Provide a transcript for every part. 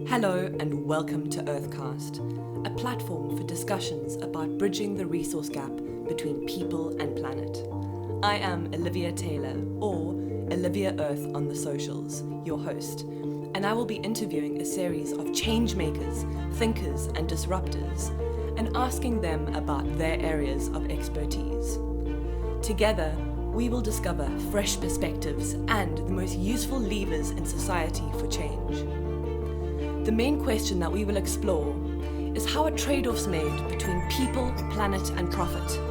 Hello and welcome to Earthcast, a platform for discussions about bridging the resource gap between people and planet. I am Olivia Taylor, or Olivia Earth on the socials, your host, and I will be interviewing a series of change makers, thinkers and disruptors, and asking them about their areas of expertise. Together, we will discover fresh perspectives and the most useful levers in society for change. The main question that we will explore is how are trade-offs made between people, planet and profit?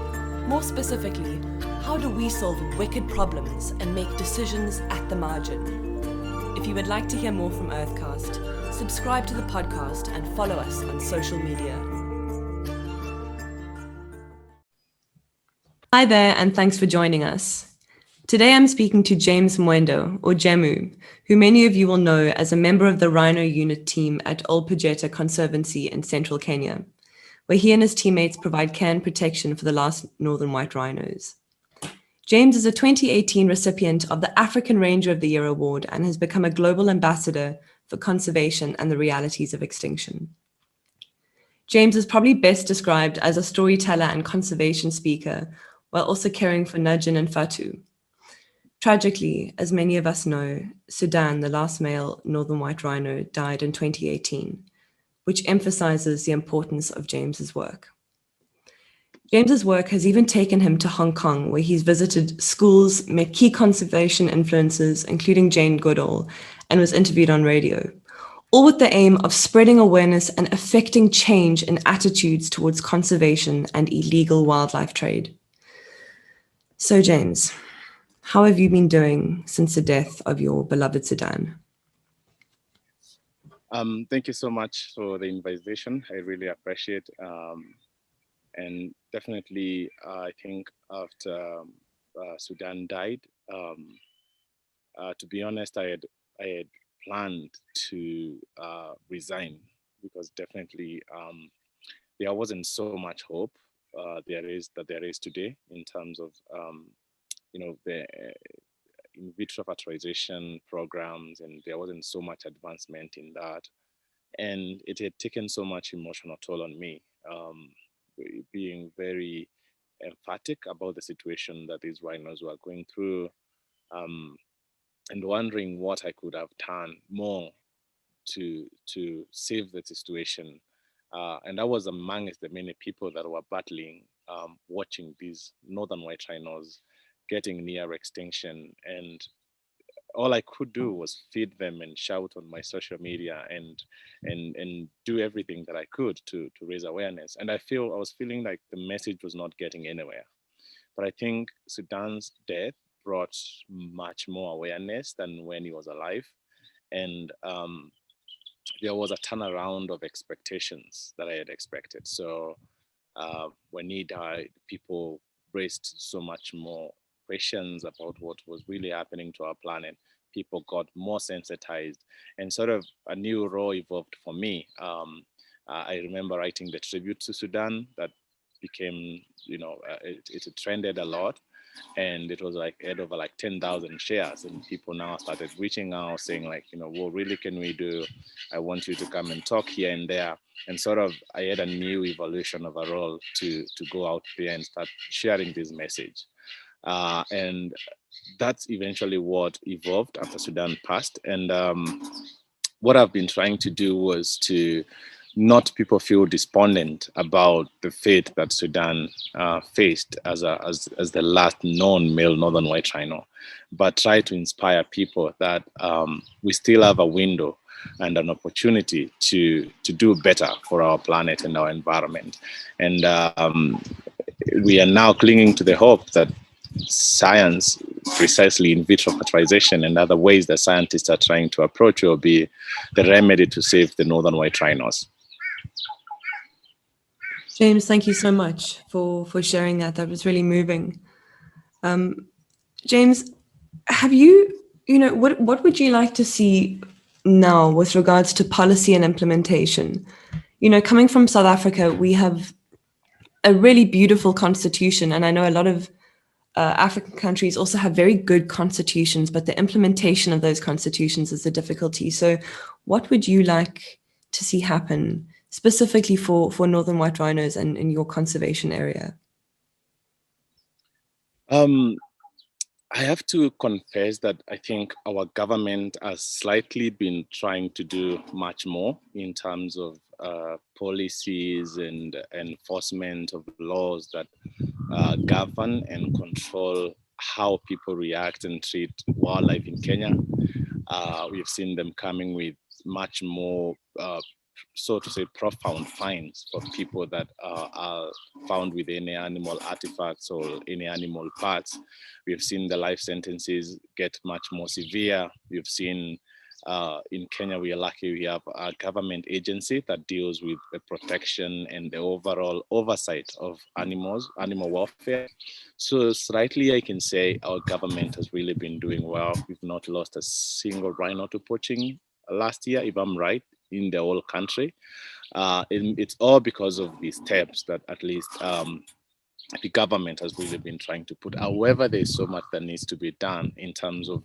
More specifically, how do we solve wicked problems and make decisions at the margin? If you would like to hear more from Earthcast, subscribe to the podcast and follow us on social media. Hi there and thanks for joining us. Today I'm speaking to James Mwenda, or Jemu, who many of you will know as a member of the Rhino Unit team at Old Pajeta Conservancy in central Kenya, where he and his teammates provide care and protection for the last northern white rhinos. James is a 2018 recipient of the African Ranger of the Year Award and has become a global ambassador for conservation and the realities of extinction. James is probably best described as a storyteller and conservation speaker, while also caring for Najin and Fatu. Tragically, as many of us know, Sudan, the last male northern white rhino, died in 2018, which emphasizes the importance of James's work. James's work has even taken him to Hong Kong, where he's visited schools, met key conservation influencers, including Jane Goodall, and was interviewed on radio, all with the aim of spreading awareness and affecting change in attitudes towards conservation and illegal wildlife trade. So James, how have you been doing since the death of your beloved Sudan? Thank you so much for the invitation. I really appreciate it. And definitely, I think after Sudan died, to be honest, I had planned to resign because definitely there wasn't so much hope there is today in terms of the in vitro fertilization programs, and there wasn't so much advancement in that. And it had taken so much emotional toll on me, being very emphatic about the situation that these rhinos were going through, and wondering what I could have done more to save the situation. And I was amongst the many people that were battling, watching these northern white rhinos getting near extinction, and all I could do was feed them and shout on my social media and do everything that I could to raise awareness. And I was feeling like the message was not getting anywhere. But I think Sudan's death brought much more awareness than when he was alive. And there was a turnaround of expectations that I had expected. So when he died, people raised so much more questions about what was really happening to our planet. People got more sensitized, and sort of a new role evolved for me. I remember writing the tribute to Sudan that became, it trended a lot, and it was like had over like 10,000 shares, and people now started reaching out saying like, what really can we do? I want you to come and talk here and there. And sort of I had a new evolution of a role to go out there and start sharing this message. And that's eventually what evolved after Sudan passed. And what I've been trying to do was to not people feel despondent about the fate that Sudan faced as the last known male northern white rhino, but try to inspire people that we still have a window and an opportunity to do better for our planet and our environment. And we are now clinging to the hope that science, precisely in vitro fertilization and other ways that scientists are trying to approach, will be the remedy to save the northern white rhinos. James, thank you so much for sharing that. That was really moving. James, have you, what would you like to see now with regards to policy and implementation? Coming from South Africa, we have a really beautiful constitution, and I know a lot of African countries also have very good constitutions, but the implementation of those constitutions is the difficulty. So what would you like to see happen specifically for northern white rhinos and in your conservation area? I have to confess that I think our government has slightly been trying to do much more in terms of policies and enforcement of laws that govern and control how people react and treat wildlife in Kenya. We've seen them coming with much more, so to say, profound fines for people that are found with any animal artifacts or any animal parts. We've seen the life sentences get much more severe. We've seen in Kenya, we are lucky we have a government agency that deals with the protection and the overall oversight of animals, animal welfare. So slightly, I can say our government has really been doing well. We've not lost a single rhino to poaching last year, if I'm right, in the whole country. It's all because of these steps that at least the government has really been trying to put. However, there's so much that needs to be done in terms of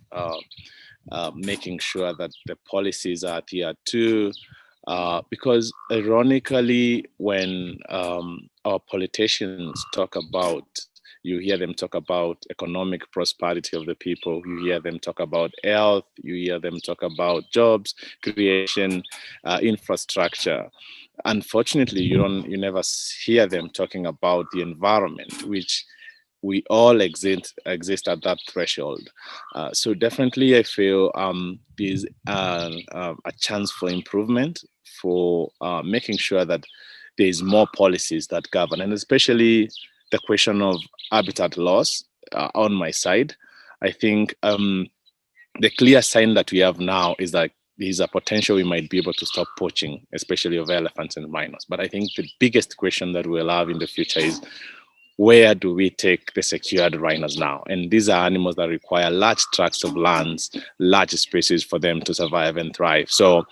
making sure that the policies are adhered to. Because ironically, when our politicians talk about, you hear them talk about economic prosperity of the people, you hear them talk about health, you hear them talk about jobs creation, infrastructure. Unfortunately, you never hear them talking about the environment, which we all exist at that threshold. So definitely, I feel there's a chance for improvement, for making sure that there's more policies that govern, and especially the question of habitat loss on my side. I think the clear sign that we have now is that there's a potential we might be able to stop poaching, especially of elephants and rhinos. But I think the biggest question that we'll have in the future is, where do we take the secured rhinos now? And these are animals that require large tracts of lands, large spaces for them to survive and thrive. So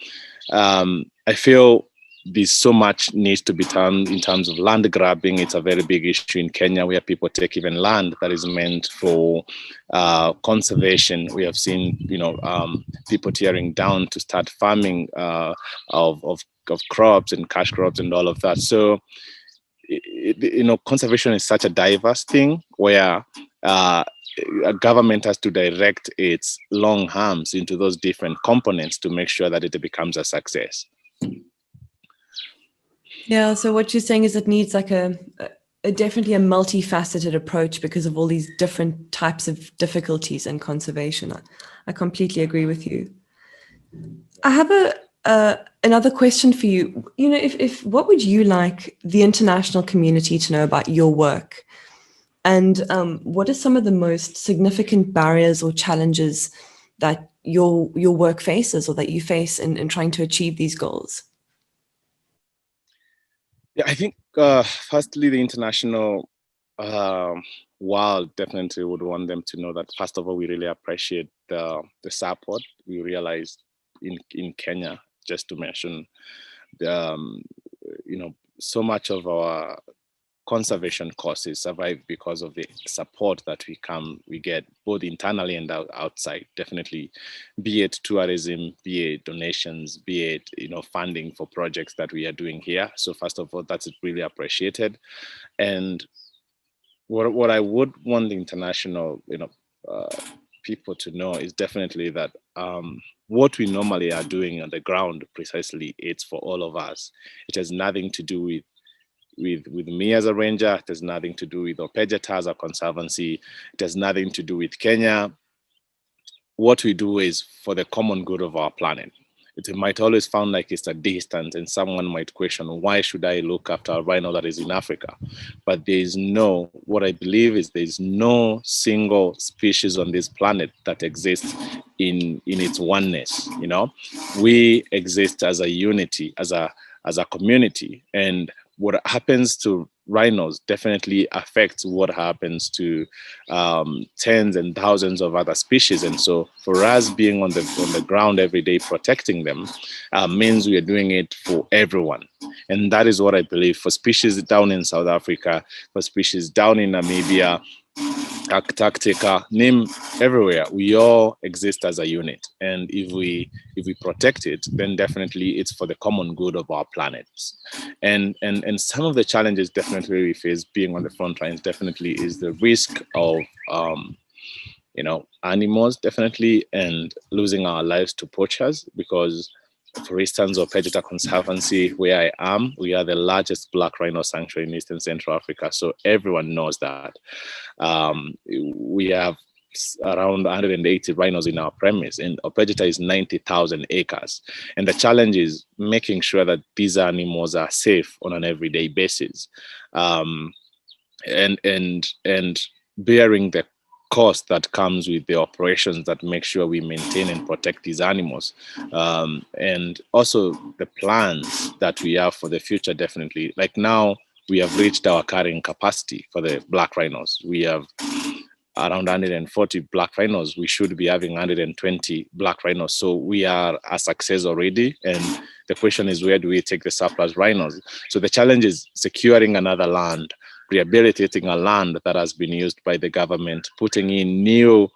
I feel there's so much needs to be done in terms of land grabbing. It's a very big issue in Kenya, where people take even land that is meant for conservation. We have seen, people tearing down to start farming of crops and cash crops and all of that. So, conservation is such a diverse thing where a government has to direct its long arms into those different components to make sure that it becomes a success. Yeah, so what you're saying is it needs like a definitely a multifaceted approach because of all these different types of difficulties in conservation. I completely agree with you. I have another question for you. If what would you like the international community to know about your work? And what are some of the most significant barriers or challenges that your work faces or that you face in trying to achieve these goals? Yeah, I think firstly, the international world definitely would want them to know that, first of all, we really appreciate the support. We realize in Kenya, just to mention, so much of our conservation causes survive because of the support that we get both internally and outside. Definitely, be it tourism, be it donations, be it funding for projects that we are doing here. So first of all, that's really appreciated. And what I would want the international people to know is definitely that what we normally are doing on the ground, precisely, it's for all of us. It has nothing to do with me as a ranger. It has nothing to do with Opejeta as a conservancy. It has nothing to do with Kenya. What we do is for the common good of our planet. It might always sound like it's a distance, and someone might question, why should I look after a rhino that is in Africa? But what I believe is there's no single species on this planet that exists in its oneness. We exist as a unity, as a community, and what happens to rhinos definitely affects what happens to tens and thousands of other species. And so for us being on the ground every day protecting them means we are doing it for everyone. And that is what I believe for species down in South Africa, for species down in Namibia, Antarctica, name everywhere. We all exist as a unit, and if we protect it, then definitely it's for the common good of our planets. And some of the challenges definitely we face being on the front lines definitely is the risk of animals definitely, and losing our lives to poachers. Because, for instance, of Opegeta Conservancy, where I am, we are the largest black rhino sanctuary in Eastern Central Africa. So everyone knows that. We have around 180 rhinos in our premise, and Opegeta is 90,000 acres. And the challenge is making sure that these animals are safe on an everyday basis, and bearing the cost that comes with the operations that make sure we maintain and protect these animals, and also the plans that we have for the future. Definitely, like now we have reached our carrying capacity for the black rhinos. We have around 140 black rhinos. We should be having 120 black rhinos, so we are a success already. And the question is, where do we take the surplus rhinos? So the challenge is securing another land, rehabilitating a land that has been used by the government, putting in new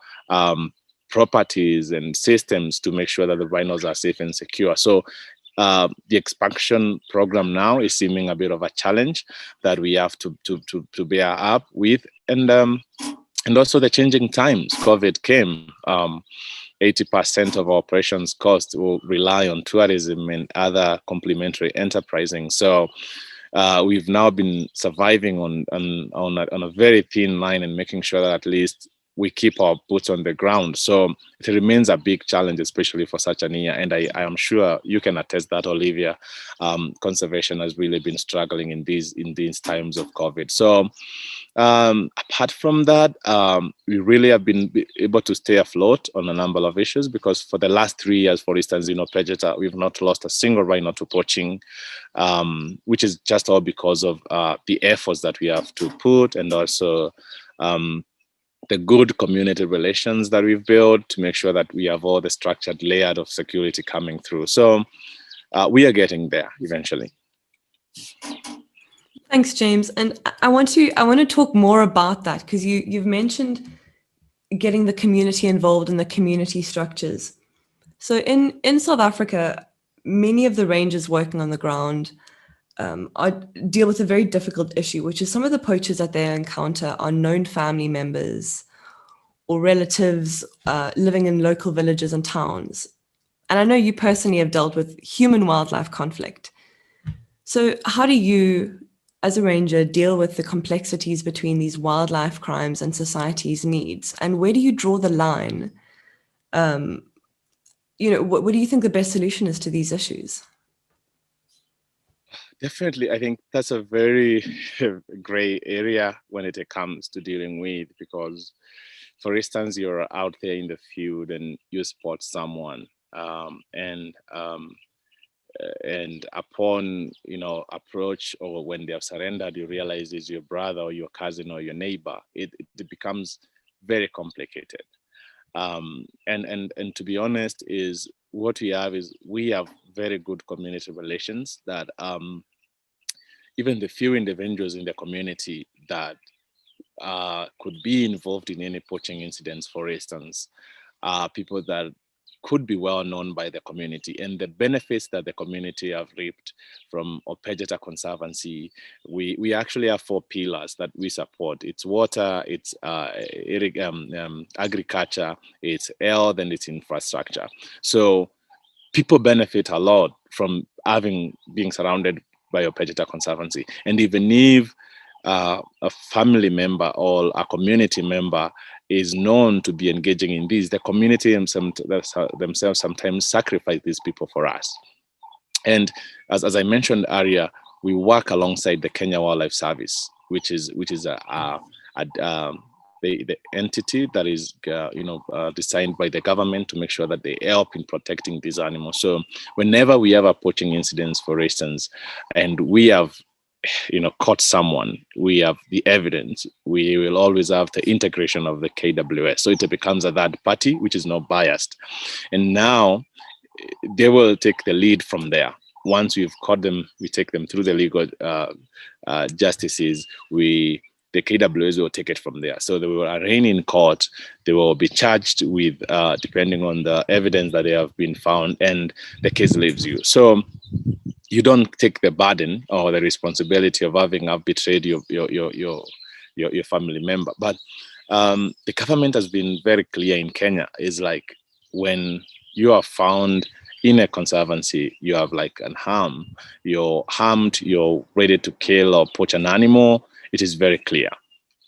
properties and systems to make sure that the rhinos are safe and secure. So the expansion program now is seeming a bit of a challenge that we have to bear up with. And also the changing times. COVID came. 80% of our operations cost will rely on tourism and other complementary enterprising. So we've now been surviving on a very thin line and making sure that at least we keep our boots on the ground. So it remains a big challenge, especially for such an year. And I am sure you can attest that, Olivia, conservation has really been struggling in these times of COVID. So apart from that, we really have been able to stay afloat on a number of issues, because for the last 3 years, for instance, Opegeta, we've not lost a single rhino to poaching, which is just all because of the efforts that we have to put, and also the good community relations that we've built to make sure that we have all the structured layer of security coming through. So we are getting there eventually. Thanks, James. And I want to talk more about that, because you've mentioned getting the community involved in the community structures. So in South Africa, many of the rangers working on the ground deal with a very difficult issue, which is some of the poachers that they encounter are known family members or relatives living in local villages and towns. And I know you personally have dealt with human-wildlife conflict. So how do you, as a ranger, deal with the complexities between these wildlife crimes and society's needs? And where do you draw the line? What do you think the best solution is to these issues? Definitely, I think that's a very gray area when it comes to dealing with, because, for instance, you're out there in the field and you spot someone, and upon approach, or when they have surrendered, you realize it's your brother or your cousin or your neighbor. It becomes very complicated. And to be honest, is what we have very good community relations that even the few individuals in the community that could be involved in any poaching incidents, for instance, are people that could be well known by the community, and the benefits that the community have reaped from Opegeta Conservancy. We actually have 4 pillars that we support. It's water, it's agriculture, it's health, and it's infrastructure. So people benefit a lot from being surrounded by Opegeta Conservancy. And even if a family member or a community member is known to be engaging in this, the community themselves sometimes sacrifice these people for us. And as I mentioned earlier, we work alongside the Kenya Wildlife Service, which is the entity that is designed by the government to make sure that they help in protecting these animals. So whenever we have a poaching incidents, for instance, and we have caught someone, we have the evidence, we will always have the integration of the KWS. So it becomes a third party, which is not biased. And now they will take the lead from there. Once we've caught them, we take them through the legal justices. We the KWS will take it from there. So they will arraign in court. They will be charged with, depending on the evidence that they have been found, and the case leaves you. So you don't take the burden or the responsibility of having betrayed your family member. But the government has been very clear in Kenya. Is like, when you are found in a conservancy, you have like an harm, you're harmed, you're ready to kill or poach an animal, it is very clear.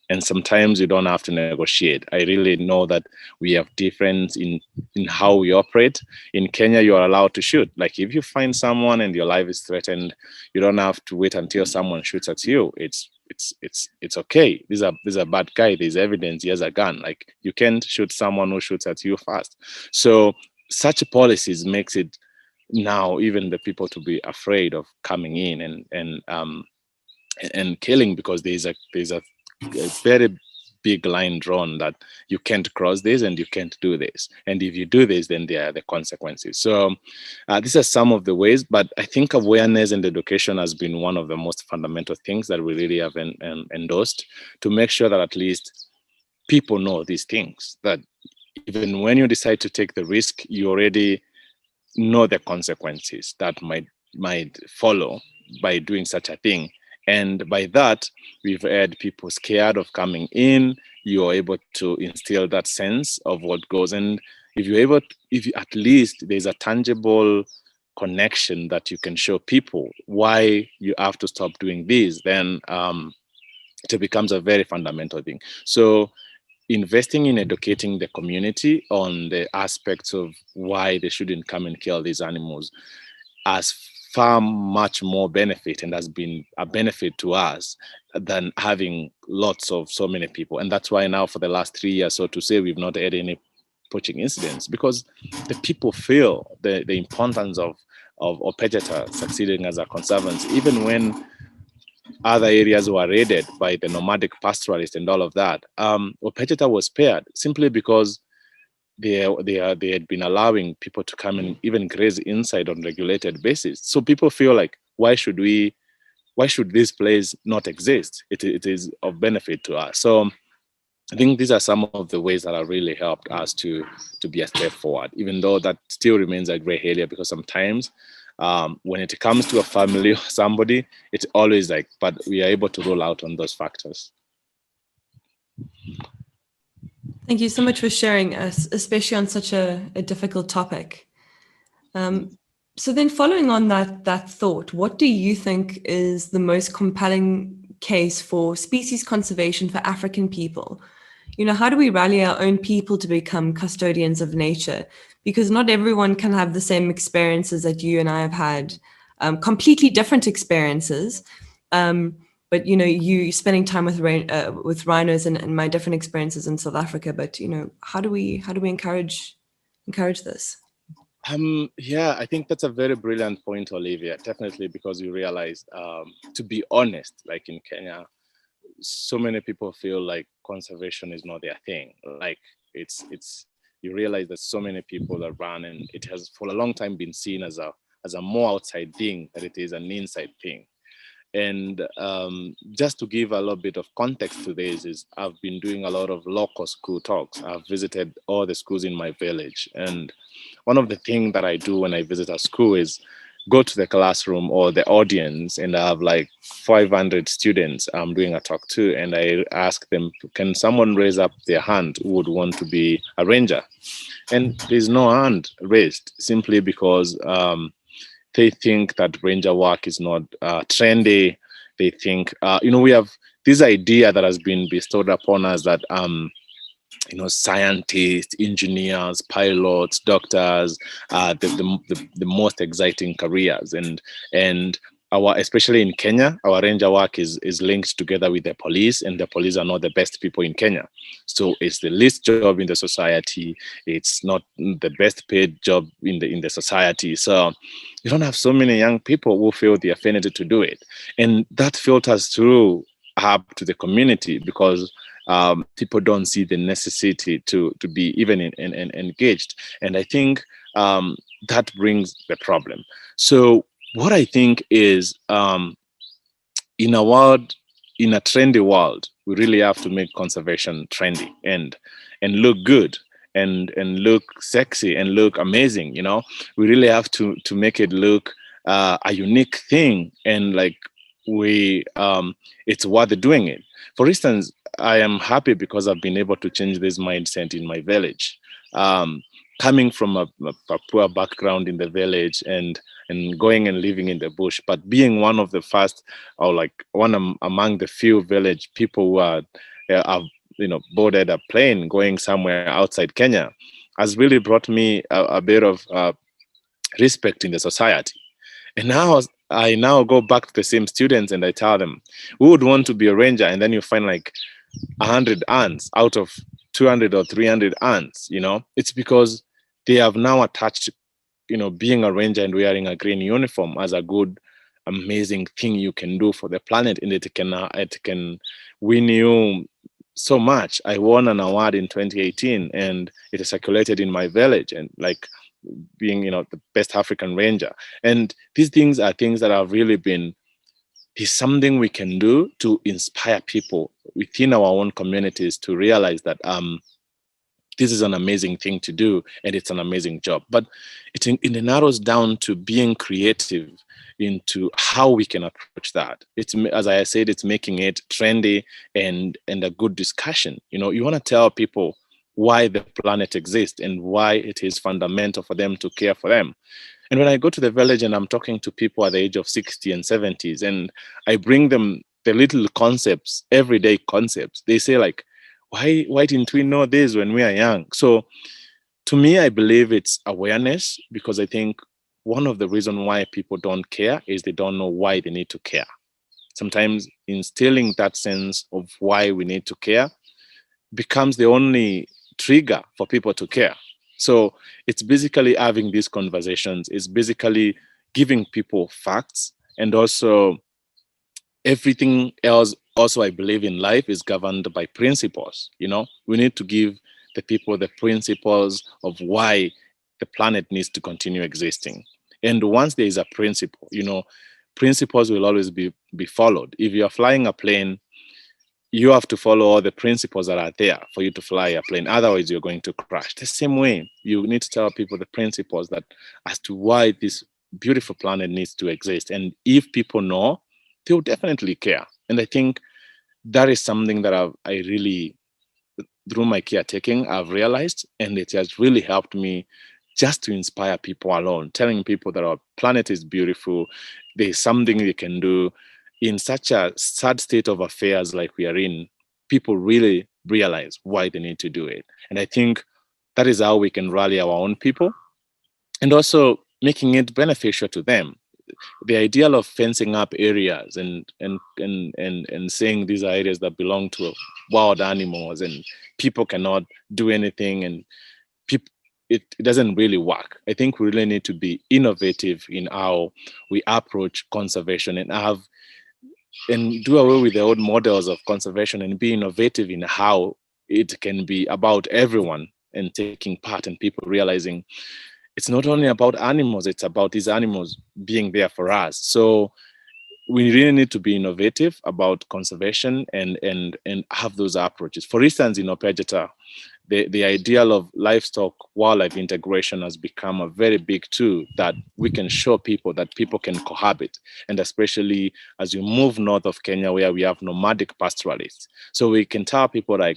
And sometimes you don't have to negotiate. I really know that we have difference in how we operate. In Kenya, you are allowed to shoot. Like, if you find someone and your life is threatened, you don't have to wait until someone shoots at you. It's okay. This is a bad guy. There's evidence. He has a gun. Like, you can't shoot someone who shoots at you first. So such policies makes it now even the people to be afraid of coming in and killing, because there's a very big line drawn that you can't cross this and you can't do this, and if you do this, then there are the consequences. So these are some of the ways, but I think awareness and education has been one of the most fundamental things that we really have endorsed, to make sure that at least people know these things, that even when you decide to take the risk, you already know the consequences that might follow by doing such a thing. And by that, we've had people scared of coming in. You're able to instill that sense of what goes. And if at least there's a tangible connection that you can show people why you have to stop doing this, then it becomes a very fundamental thing. So investing in educating the community on the aspects of why they shouldn't come and kill these animals has far much more benefit, and has been a benefit to us, than having lots of so many people. And that's why now for the last 3 years, so to say, we've not had any poaching incidents, because the people feel the importance of Opejeta succeeding as a conservancy, even when other areas were raided by the nomadic pastoralists and all of that. Opejeta was spared simply because they had been allowing people to come and even graze inside on regulated basis. So people feel like, why should this place not exist? It is of benefit to us. So I think these are some of the ways that have really helped us to be a step forward, even though that still remains a gray area, because sometimes when it comes to a family or somebody, it's always like, but we are able to roll out on those factors. Thank you so much for sharing us, especially on such a difficult topic. So then, following on that thought, what do you think is the most compelling case for species conservation for African people? How do we rally our own people to become custodians of nature? Because not everyone can have the same experiences that you and I have had, completely different experiences. But you spending time with rhinos and my different experiences in South Africa. But how do we encourage this? Yeah, I think that's a very brilliant point, Olivia. Definitely, because you realize, to be honest, like in Kenya, so many people feel like conservation is not their thing. Like it's you realize that so many people that run, and it has for a long time been seen as a more outside thing than it is an inside thing. And just to give a little bit of context to this, is I've been doing a lot of local school talks. I've visited all the schools in my village, and one of the things that I do when I visit a school is go to the classroom or the audience, and I have like 500 students I'm doing a talk to, and I ask them, can someone raise up their hand who would want to be a ranger? And there's no hand raised, simply because they think that ranger work is not trendy. They think, we have this idea that has been bestowed upon us that scientists, engineers, pilots, doctors, the most exciting careers, and especially in Kenya, our ranger work is linked together with the police, and the police are not the best people in Kenya. So it's the least job in the society. It's not the best paid job in the society. So you don't have so many young people who feel the affinity to do it, and that filters through up to the community, because people don't see the necessity to be even engaged. And I think that brings the problem. So what I think is, in a trendy world, we really have to make conservation trendy and look good and look sexy and look amazing. You know, we really have to make it look a unique thing, and like it's worth doing it. For instance, I am happy because I've been able to change this mindset in my village. Coming from a poor background in the village and going and living in the bush, but being one of the first, or like among the few village people who have boarded a plane going somewhere outside Kenya, has really brought me a bit of respect in the society. And now I now go back to the same students and I tell them, who would want to be a ranger? And then you find like 100 ants out of 200 or 300 ants. You know, it's because they have now attached, being a ranger and wearing a green uniform as a good, amazing thing you can do for the planet, and it can win you so much. I won an award in 2018, and it is circulated in my village, and like being, the best African ranger. And these things are things that have really been, is something we can do to inspire people within our own communities to realize that this is an amazing thing to do, and it's an amazing job. But it narrows down to being creative into how we can approach that. It's, as I said, it's making it trendy and a good discussion. You want to tell people why the planet exists and why it is fundamental for them to care for them. And when I go to the village and I'm talking to people at the age of 60 and 70s, and I bring them the little concepts, everyday concepts, they say like, why didn't we know this when we are young? So to me, I believe it's awareness, because I think one of the reasons why people don't care is they don't know why they need to care. Sometimes instilling that sense of why we need to care becomes the only trigger for people to care. So it's basically having these conversations, it's basically giving people facts, and also everything else. Also, I believe in life is governed by principles. We need to give the people the principles of why the planet needs to continue existing. And once there is a principle, principles will always be followed. If you're flying a plane, you have to follow all the principles that are there for you to fly a plane. Otherwise, you're going to crash. The same way, you need to tell people the principles that as to why this beautiful planet needs to exist. And if people know, they will definitely care. And I think that is something that I really, through my caretaking, I've realized, and it has really helped me just to inspire people alone, telling people that our planet is beautiful, there's something they can do. In such a sad state of affairs like we are in, people really realize why they need to do it. And I think that is how we can rally our own people, and also making it beneficial to them. The ideal of fencing up areas and saying these are areas that belong to wild animals and people cannot do anything, and it doesn't really work. I think we really need to be innovative in how we approach conservation and do away with the old models of conservation and be innovative in how it can be about everyone and taking part, and people realizing it's not only about animals, it's about these animals being there for us. So we really need to be innovative about conservation and have those approaches. For instance, in Opegeta, the ideal of livestock wildlife integration has become a very big tool that we can show people that people can cohabit, and especially as you move north of Kenya where we have nomadic pastoralists. So we can tell people like,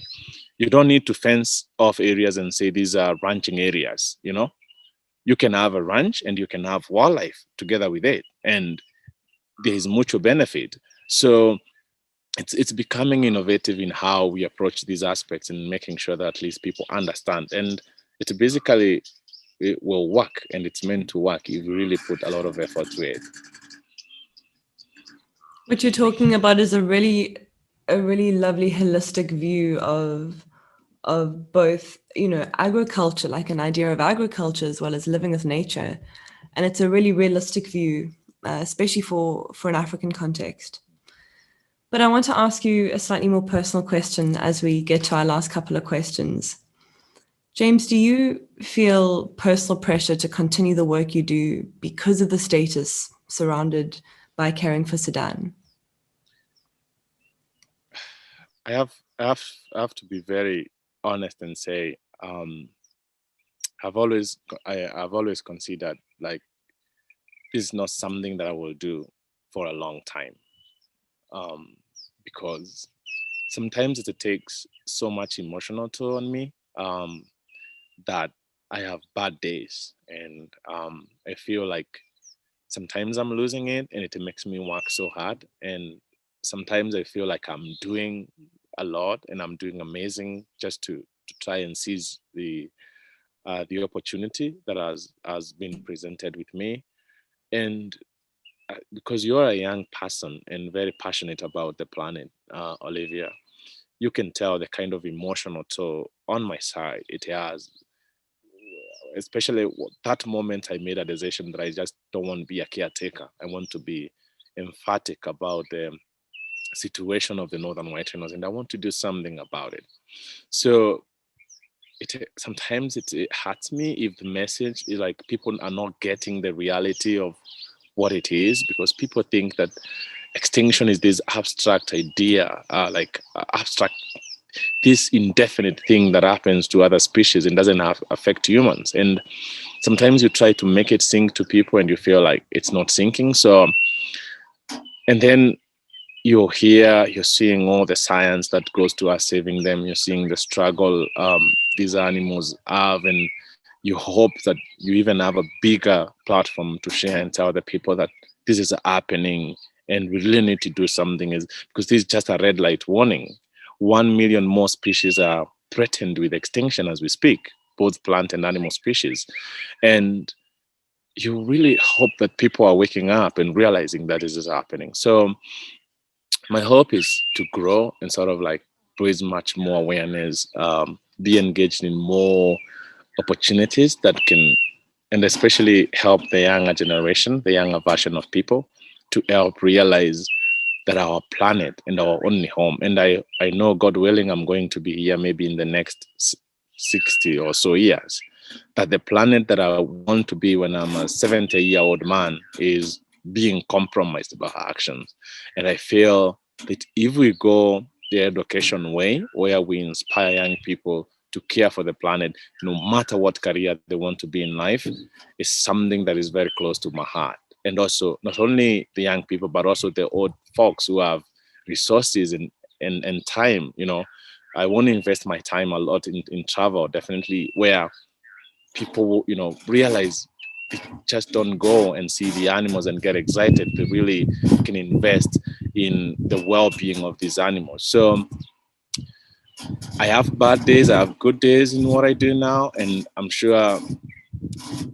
you don't need to fence off areas and say these are ranching areas. You can have a ranch and you can have wildlife together with it, and there is mutual benefit. So it's becoming innovative in how we approach these aspects and making sure that at least people understand. And it will work, and it's meant to work if you really put a lot of effort to it. What you're talking about is a really lovely holistic view of both, agriculture, like an idea of agriculture as well as living with nature. And it's a really realistic view, especially for an African context. But I want to ask you a slightly more personal question as we get to our last couple of questions. James, do you feel personal pressure to continue the work you do because of the status surrounded by caring for Sudan? I have to be very honest and say, I've always considered like this is not something that I will do for a long time, um, because sometimes it takes so much emotional toll on me, that I have bad days, and I feel like sometimes I'm losing it, and it makes me work so hard, and sometimes I feel like I'm doing a lot and I'm doing amazing just to try and seize the opportunity that has been presented with me. And because you're a young person and very passionate about the planet, Olivia, you can tell the kind of emotional toll on my side it has, especially that moment I made a decision that I just don't want to be a caretaker. I want to be emphatic about the situation of the northern white rhinos, and I want to do something about it. So it sometimes it hurts me if the message is like people are not getting the reality of what it is, because people think that extinction is this abstract idea, abstract, this indefinite thing that happens to other species and doesn't affect humans. And sometimes you try to make it sink to people and you feel like it's not sinking. So, and then you're here, you're seeing all the science that goes to us saving them, you're seeing the struggle these animals have, and you hope that you even have a bigger platform to share and tell the people that this is happening and we really need to do something, is because this is just a red light warning. 1 million more species are threatened with extinction as we speak, both plant and animal species. And you really hope that people are waking up and realizing that this is happening. So my hope is to grow and sort of like raise much more awareness, be engaged in more opportunities that can, and especially help the younger generation, the younger version of people, to help realize that our planet and our only home. And I know, God willing, I'm going to be here maybe in the next 60 or so years, that the planet that I want to be when I'm a 70-year-old man is being compromised by our actions. And I feel that if we go the education way, where we inspire young people to care for the planet, no matter what career they want to be in life, is something that is very close to my heart. And also, not only the young people, but also the old folks who have resources and time. I want to invest my time a lot in travel, definitely, where people, realize they just don't go and see the animals and get excited. They really can invest in the well-being of these animals. So I have bad days, I have good days in what I do now, and I'm sure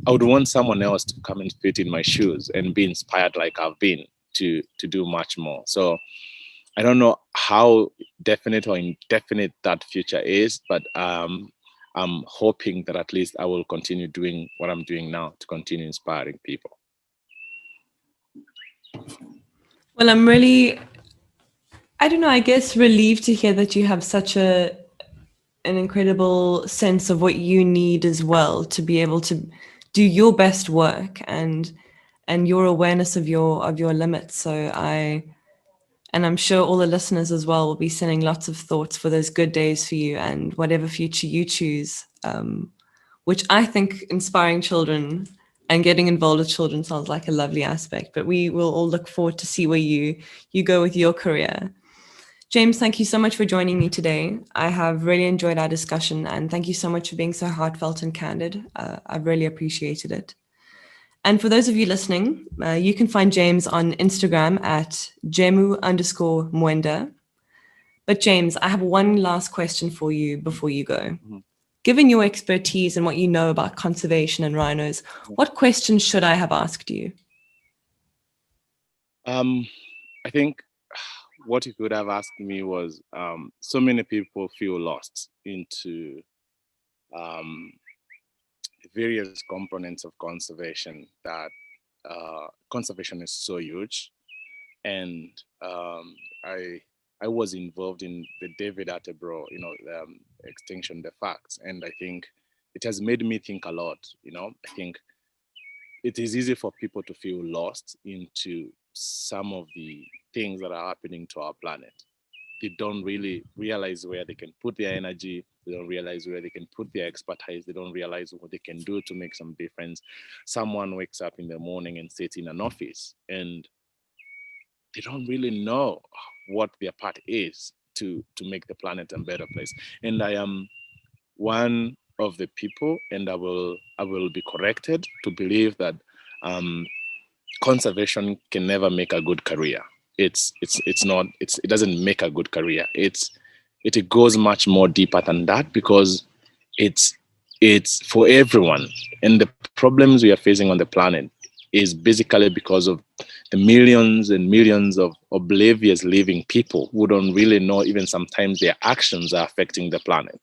I would want someone else to come and fit in my shoes and be inspired like I've been to do much more. So I don't know how definite or indefinite that future is, but I'm hoping that at least I will continue doing what I'm doing now to continue inspiring people. Well, I'm really, I don't know, I guess relieved to hear that you have such an incredible sense of what you need as well to be able to do your best work, and your awareness of your limits. So I'm sure all the listeners as well will be sending lots of thoughts for those good days for you and whatever future you choose, which I think inspiring children and getting involved with children sounds like a lovely aspect. But we will all look forward to see where you go with your career. James, thank you so much for joining me today. I have really enjoyed our discussion, and thank you so much for being so heartfelt and candid. I've really appreciated it. And for those of you listening, you can find James on Instagram at Jemu_Mwenda. But James, I have one last question for you before you go. Mhm. Given your expertise and what you know about conservation and rhinos, what questions should I have asked you? I think what you could have asked me was, so many people feel lost into um, the various components of conservation, that conservation is so huge. And I I was involved in the David Attenborough, Extinction, the Facts, and I think it has made me think a lot. I think it is easy for people to feel lost into some of the things that are happening to our planet. they don't really realize where they can put their energy. They don't realize where they can put their expertise. They don't realize what they can do to make some difference. Someone wakes up in the morning and sits in an office, and they don't really know what their part is to make the planet a better place. And I am one of the people, and I will be corrected to believe that um, conservation can never make a good career. It doesn't make a good career. It goes much more deeper than that, because it's it's for everyone. And the problems we are facing on the planet is basically because of the millions and millions of oblivious living people who don't really know even sometimes their actions are affecting the planet.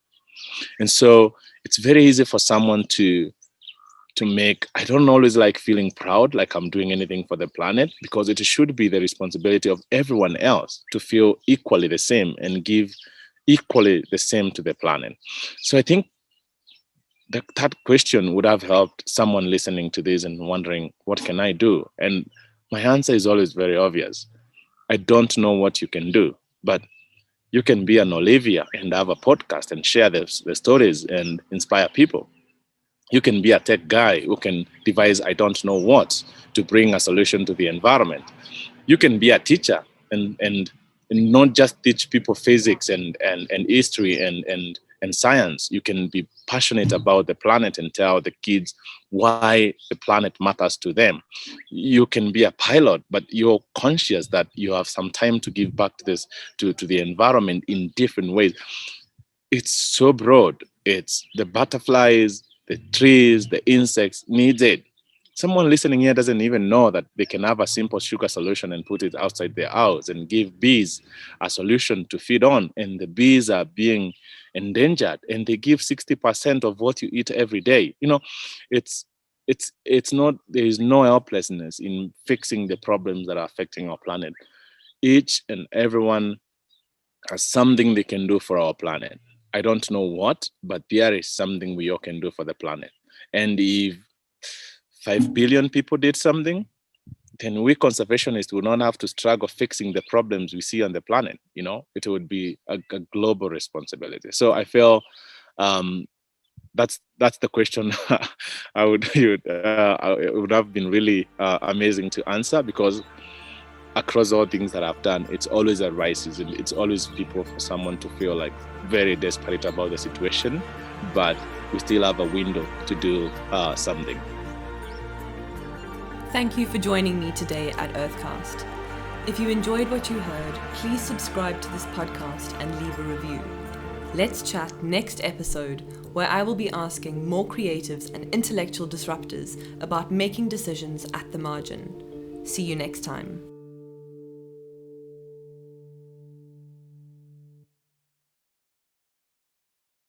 And so it's very easy for someone to make, I don't always like feeling proud like I'm doing anything for the planet, because it should be the responsibility of everyone else to feel equally the same and give equally the same to the planet. So I think that question would have helped someone listening to this and wondering, what can I do? And my answer is always very obvious. I don't know what you can do, but you can be an Olivia and have a podcast and share the stories and inspire people. You can be a tech guy who can devise I don't know what to bring a solution to the environment. You can be a teacher and not just teach people physics and history and science. You can be passionate about the planet and tell the kids why the planet matters to them. You can be a pilot, but you're conscious that you have some time to give back to this to the environment in different ways. It's so broad. It's the butterflies, the trees, the insects needs it. Someone listening here doesn't even know that they can have a simple sugar solution and put it outside their house and give bees a solution to feed on. And the bees are being endangered, and they give 60% of what you eat every day. It's it's not, there is no helplessness in fixing the problems that are affecting our planet. Each and everyone has something they can do for our planet. I don't know what, but there is something we all can do for the planet. And if 5 billion people did something, then we conservationists would not have to struggle fixing the problems we see on the planet. It would be a global responsibility. So I feel that's the question. It would have been really amazing to answer, because across all things that I've done, it's always a crisis, and it's always people for someone to feel like very desperate about the situation, but we still have a window to do something. Thank you for joining me today at Earthcast. If you enjoyed what you heard, please subscribe to this podcast and leave a review. Let's chat next episode, where I will be asking more creatives and intellectual disruptors about making decisions at the margin. See you next time.